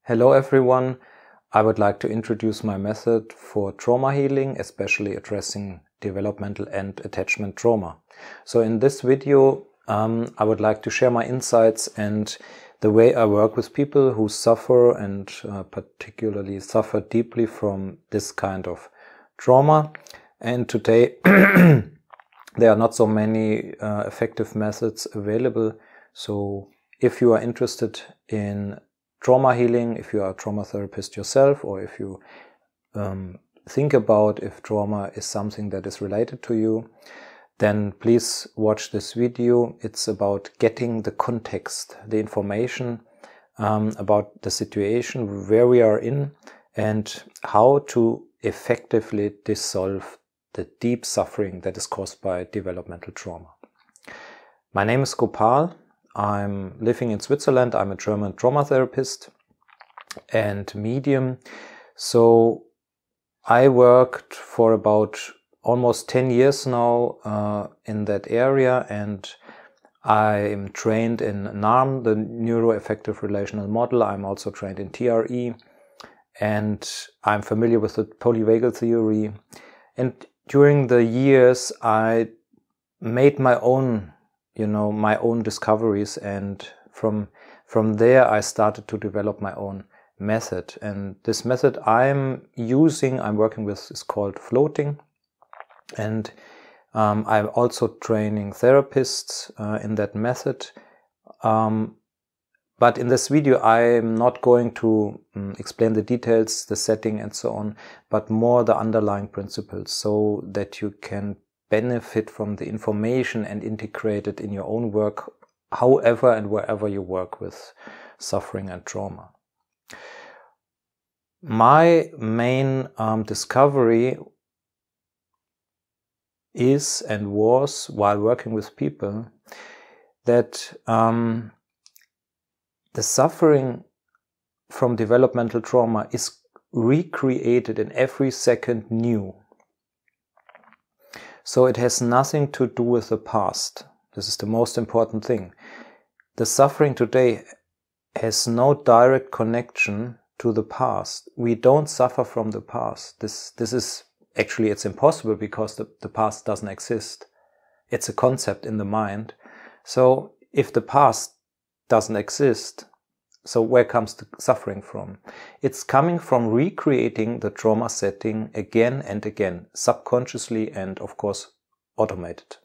Hello everyone, I would like to introduce my method for trauma healing, especially addressing developmental and attachment trauma. So in this video I would like to share my insights and the way I work with people who suffer and particularly suffer deeply from this kind of trauma. And today there are not so many effective methods available, so if you are interested in trauma healing, if you are a trauma therapist yourself, or if you think about if trauma is something that is related to you, then please watch this video. It's about getting the context, the information about the situation where we are in and how to effectively dissolve the deep suffering that is caused by developmental trauma. My name is Gopal. I'm living in Switzerland. I'm a German trauma therapist and medium. So I worked for about almost 10 years now in that area, and I'm trained in NARM, the Neuroaffective Relational Model. I'm also trained in TRE, and I'm familiar with the polyvagal theory. And during the years, I made my own discoveries, and from there I started to develop my own method. And this method I'm working with, is called floating, and I'm also training therapists in that method. But in this video I'm not going to explain the details, the setting and so on, but more the underlying principles, so that you can benefit from the information and integrate it in your own work, however and wherever you work with suffering and trauma. My main discovery is and was, while working with people, that the suffering from developmental trauma is recreated in every second new. So it has nothing to do with the past. This is the most important thing. The suffering today has no direct connection to the past. We don't suffer from the past. This is actually, it's impossible, because the past doesn't exist. It's a concept in the mind. So if the past doesn't exist, so where comes the suffering from? It's coming from recreating the trauma setting again and again, subconsciously and of course automated.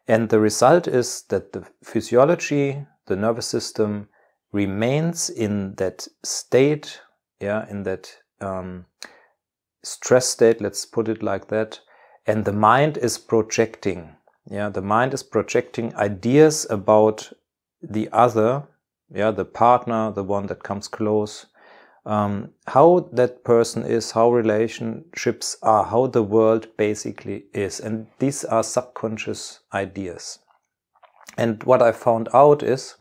And the result is that the physiology, the nervous system, remains in that state, in that stress state, let's put it like that, and the mind is projecting. The mind is projecting ideas about the other, the partner, the one that comes close, how that person is, how relationships are, how the world basically is. And these are subconscious ideas. And what I found out is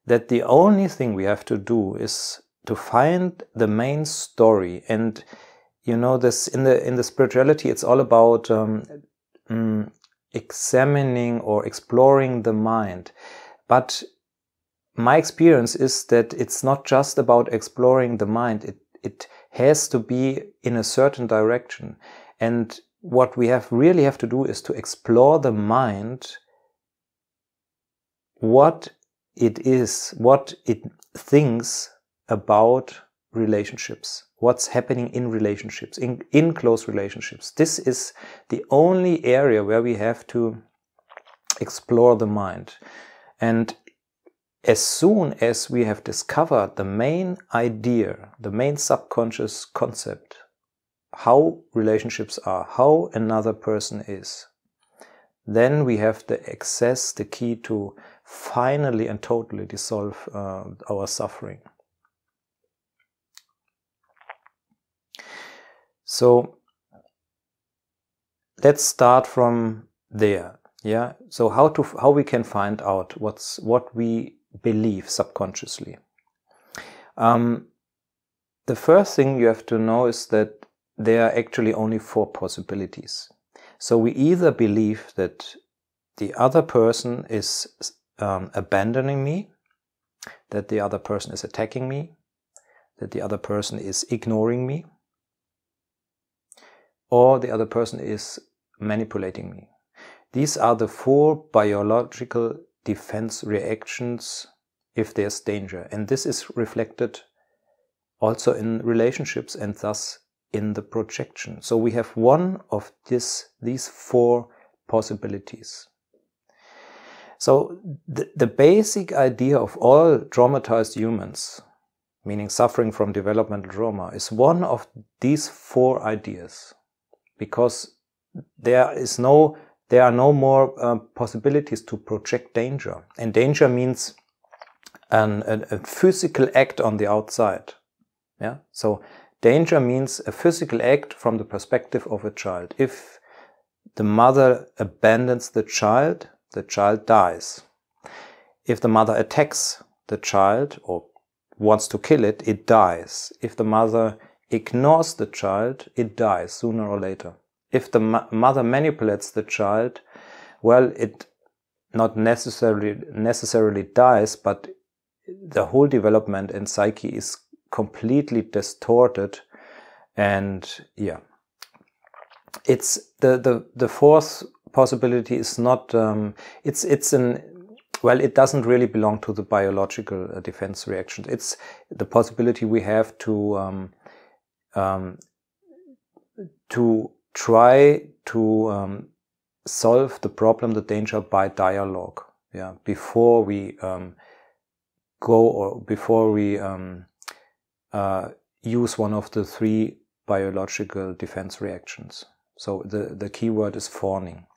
that the only thing we have to do is to find the main story. And this in the spirituality, it's all about examining or exploring the mind. But my experience is that it's not just about exploring the mind. It has to be in a certain direction. And what we really have to do is to explore the mind, what it is, what it thinks about relationships, what's happening in relationships, in close relationships. This is the only area where we have to explore the mind. And as soon as we have discovered the main idea, the main subconscious concept, how relationships are, how another person is, then we have the access, the key to finally and totally dissolve our suffering. So let's start from there. So how we can find out what we believe subconsciously. The first thing you have to know is that there are actually only 4 possibilities. So we either believe that the other person is abandoning me, that the other person is attacking me, that the other person is ignoring me, or the other person is manipulating me. These are the 4 biological defense reactions if there's danger. And this is reflected also in relationships and thus in the projection. So we have one of these 4 possibilities. So the basic idea of all traumatized humans, meaning suffering from developmental trauma, is one of these 4 ideas, because there are no more possibilities to project danger. And danger means a physical act on the outside. Yeah? So danger means a physical act from the perspective of a child. If the mother abandons the child dies. If the mother attacks the child or wants to kill it, it dies. If the mother ignores the child, it dies sooner or later. If the mother manipulates the child, well, it not necessarily dies, but the whole development and psyche is completely distorted. And yeah, it's the 4th possibility is not it doesn't really belong to the biological defense reactions. It's the possibility we have to try to solve the problem, the danger, by dialogue. Yeah, before we use one of the 3 biological defense reactions. So the key word is fawning.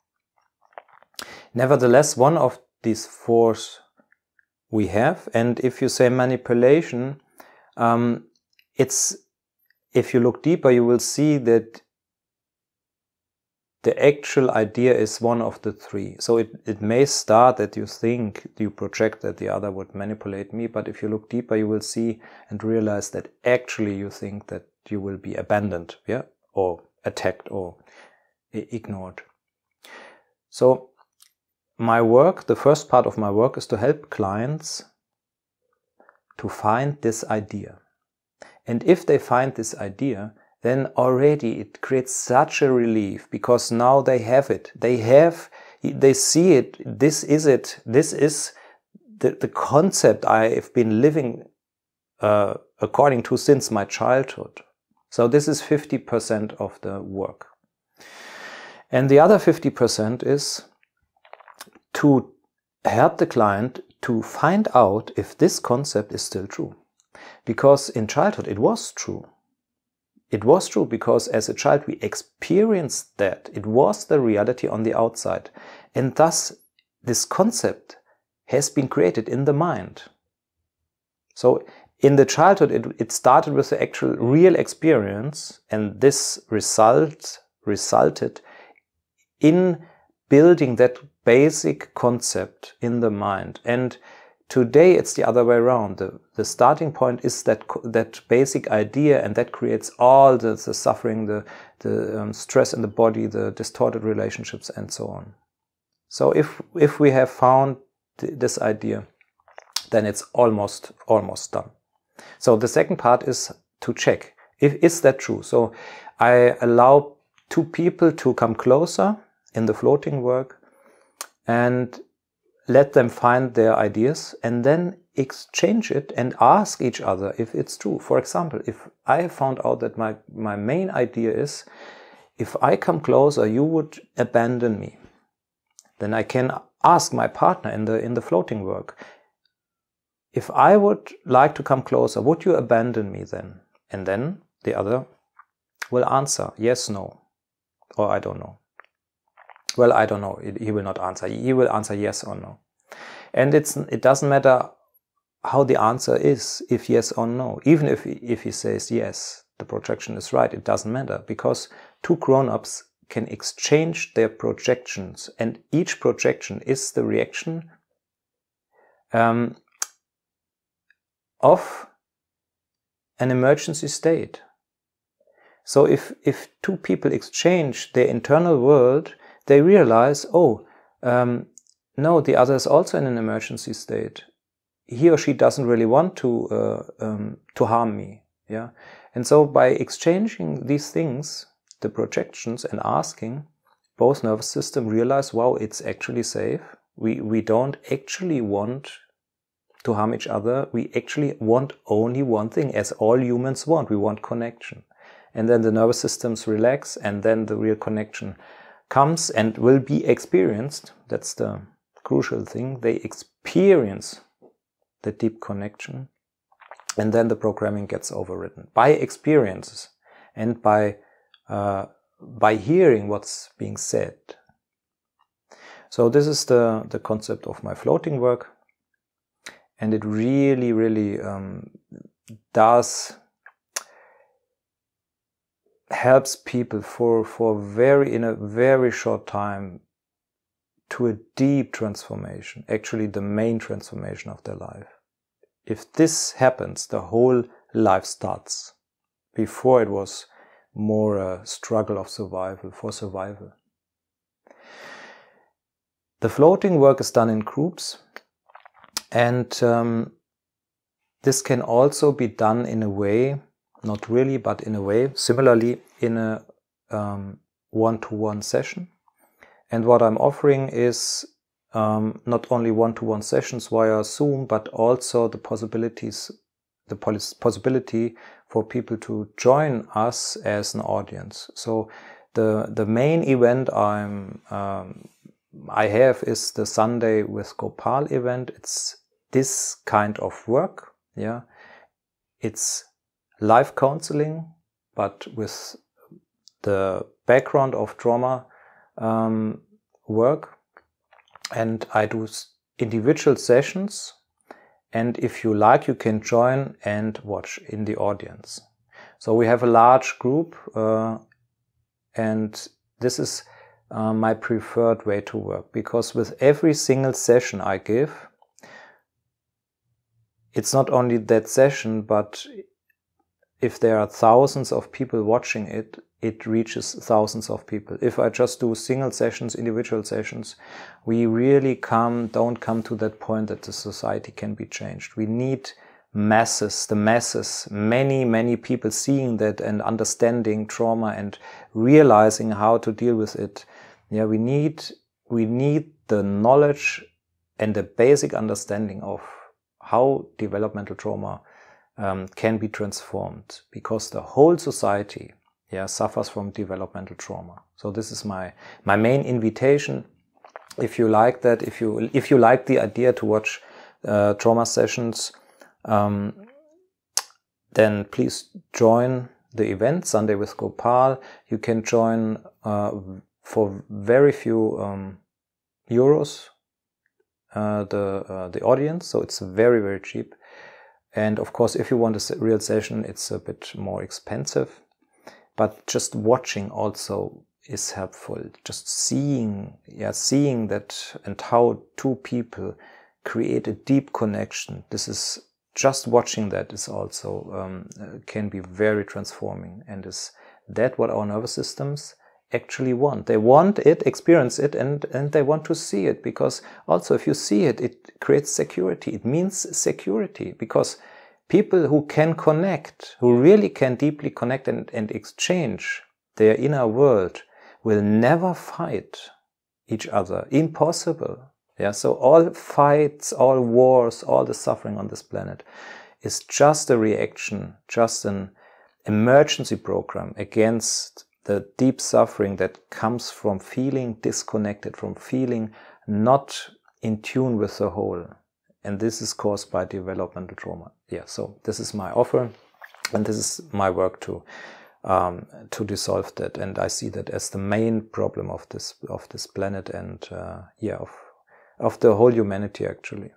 Nevertheless, one of these 4 we have, and if you say manipulation, if you look deeper, you will see that the actual idea is one of the 3. So it may start that you think, you project that the other would manipulate me, but if you look deeper, you will see and realize that actually you think that you will be abandoned, yeah, or attacked or ignored. So my work, the first part of my work, is to help clients to find this idea. And if they find this idea, then already it creates such a relief, because now they have it. They see it. This is it. This is the concept I've been living according to since my childhood. So this is 50% of the work. And the other 50% is to help the client to find out if this concept is still true. Because in childhood it was true. It was true because as a child we experienced that. It was the reality on the outside. And thus this concept has been created in the mind. So in the childhood it started with the actual real experience, and this resulted in building that basic concept in the mind. And today it's the other way around. The starting point is that basic idea, and that creates all the suffering, the stress in the body, the distorted relationships, and so on. So if we have found this idea, then it's almost done. So the second part is to check, is that true? So I allow 2 people to come closer in the floating work and let them find their ideas, and then exchange it and ask each other if it's true. For example, if I have found out that my main idea is, if I come closer, you would abandon me, then I can ask my partner in the floating work, if I would like to come closer, would you abandon me then? And then the other will answer yes, no, or I don't know. Well, I don't know. He will not answer. He will answer yes or no. And it doesn't matter how the answer is, if yes or no. Even if he says yes, the projection is right, it doesn't matter, because 2 grown-ups can exchange their projections, and each projection is the reaction of an emergency state. So if 2 people exchange their internal world, they realize, oh, no, the other is also in an emergency state. He or she doesn't really want to harm me. Yeah, and so by exchanging these things, the projections, and asking, both nervous system realize, wow, it's actually safe. We don't actually want to harm each other. We actually want only one thing, as all humans want. We want connection. And then the nervous systems relax, and then the real connection comes and will be experienced. That's the crucial thing. They experience the deep connection, and then the programming gets overridden by experiences and by hearing what's being said. So this is the concept of my floating work, and it really, really helps people in a very short time to a deep transformation, actually the main transformation of their life. If this happens, the whole life starts. Before it was more a struggle of survival, for survival. The floating work is done in groups, and this can also be done in a way, not really, but in a way, similarly in a one-to-one session. And what I'm offering is not only one-to-one sessions via Zoom, but also the possibility for people to join us as an audience. So the main event I have is the Sunday with Gopal event. It's this kind of work, yeah. It's life counseling, but with the background of trauma work, and I do individual sessions, and if you like, you can join and watch in the audience. So we have a large group, and this is my preferred way to work, because with every single session I give, it's not only that session, but if there are thousands of people watching it, it reaches thousands of people. If I just do single sessions, individual sessions, we really don't come to that point that the society can be changed. We need masses, many people seeing that and understanding trauma and realizing how to deal with it. Yeah, we need the knowledge and the basic understanding of how developmental trauma can be transformed, because the whole society, yeah, suffers from developmental trauma. So this is my main invitation. If you like that, if you like the idea to watch trauma sessions, then please join the event Sunday with Gopal. You can join for very few euros the audience, so it's very cheap. And of course, if you want a real session, it's a bit more expensive. But just watching also is helpful. Just seeing that, and how two people create a deep connection. This is just watching that is also can be very transforming, and is that what our nervous systems actually want. They want it, experience it, and they want to see it, because also if you see it, it creates security. It means security, because people who can connect, who really can deeply connect and exchange their inner world, will never fight each other. Impossible. Yeah, so all fights, all wars, all the suffering on this planet is just a reaction, just an emergency program against the deep suffering that comes from feeling disconnected, from feeling not in tune with the whole. And this is caused by developmental trauma. Yeah, so this is my offer, and this is my work to dissolve that. And I see that as the main problem of this planet, and of the whole humanity, actually.